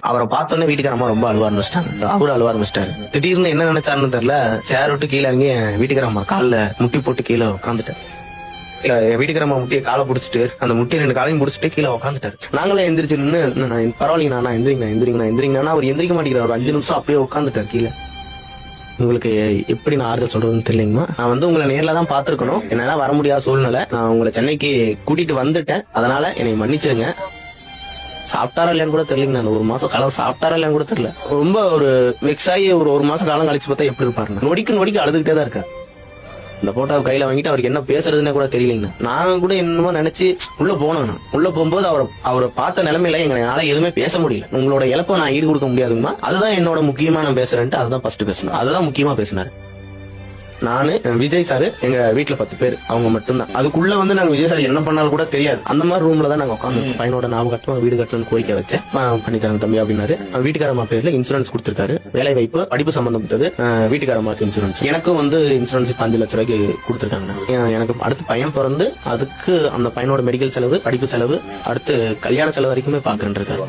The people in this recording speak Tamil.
அவரை பார்த்தோன்னே வீட்டுக்காரமா ரொம்ப அழுவ ஆரம்பிச்சிட்டாங்க. அவரு அழுவ ஆரம்பிச்சிட்டாரு. திடீர்னு என்ன நினைச்சாருன்னு தெரியல, சேர் விட்டு கீழே இறங்கி வீட்டுக்காரமா காலில் முட்டி போட்டு கீழே உட்காந்துட்டேன். வீட்டுக்காரமா முட்டியை காலை பிடிச்சிட்டு அந்த முட்டி 2 காலையும் பிடிச்சிட்டு கீழே உட்காந்துட்டாரு. நாங்களே எந்திரிச்சு நின்று பரவாயில்லைங்கண்ணா எந்திரிங்கண்ணா அவர் எந்திரிக்க மாட்டேங்கிறார். ஒரு 5 நிமிஷம் அப்படியே உட்காந்துட்டார் கீழே. உங்களுக்கு எப்படி நான் ஆறுதல் சொல்றதுன்னு தெரியலங்கம்மா. நான் உங்களை நேர்ல தான் பாத்துருக்கணும். என்னால வர முடியாத சூழ்நிலை. நான் உங்களை சென்னைக்கு கூட்டிட்டு வந்துட்டேன். அதனால என்னை மன்னிச்சிருங்க. சாப்பிட்டாரா இல்லையான்னு கூட தெரியலங்க. நான் 1 மாசம் காலம் சாப்பிட்டாரா இல்லையான்னு கூட தெரியல. ரொம்ப ஒரு வெக்ஸ் ஆகி ஒரு 1 மாசம் காலம் கழிச்சு பார்த்தா எப்படி இருப்பாருங்க. நொடிக்கு அழுதுகிட்டே தான் இருக்கேன். இந்த போட்டோ கையில வாங்கிட்டு அவருக்கு என்ன பேசுறதுன்னு கூட தெரியலங்க. நான் கூட என்னமோ நினைச்சு உள்ள போனேன். உள்ள போகும்போது அவரை பார்த்த நிலைமையில எங்களால எதுவுமே பேச முடியல. உங்களோட இழப்பை நான் ஈடு கொடுக்க முடியாதுமா, அதுதான் என்னோட முக்கியமா நான் பேசுறேன்ட்டு அதுதான் ஃபர்ஸ்ட் பேசணும். அதுதான் முக்கியமா பேசினாரு. நானு விஜய் சாரு எங்க வீட்டுல 10 பேர் அவங்க மட்டும்தான். அதுக்குள்ள நாங்க விஜய் சார் என்ன பண்ணாலும் கூட தெரியாது. அந்த மாதிரி ரூம்ல தான் நாங்க உட்காந்து பையனோட ஞாபகம் வீடு கட்டணும்னு கோரிக்கை வச்சேன். பண்ணி தரேன் தம்பி அப்படின்னாரு. வீட்டுக்காரம்மா பேர்ல இன்சூரன்ஸ் கொடுத்திருக்காரு. வேலை வாய்ப்பு படிப்பு சம்பந்தப்பட்டது. வீட்டுக்காரம்மாக்கு இன்சூரன்ஸ், எனக்கும் இன்சூரன்ஸ் 5 லட்சம் ரூபாய்க்கு கொடுத்திருக்காங்க. எனக்கு அடுத்து பையன் பிறந்து அதுக்கு அந்த பையனோட மெடிக்கல் செலவு, படிப்பு செலவு, அடுத்து கல்யாண செலவு வரைக்குமே பாக்குறேன் இருக்காரு.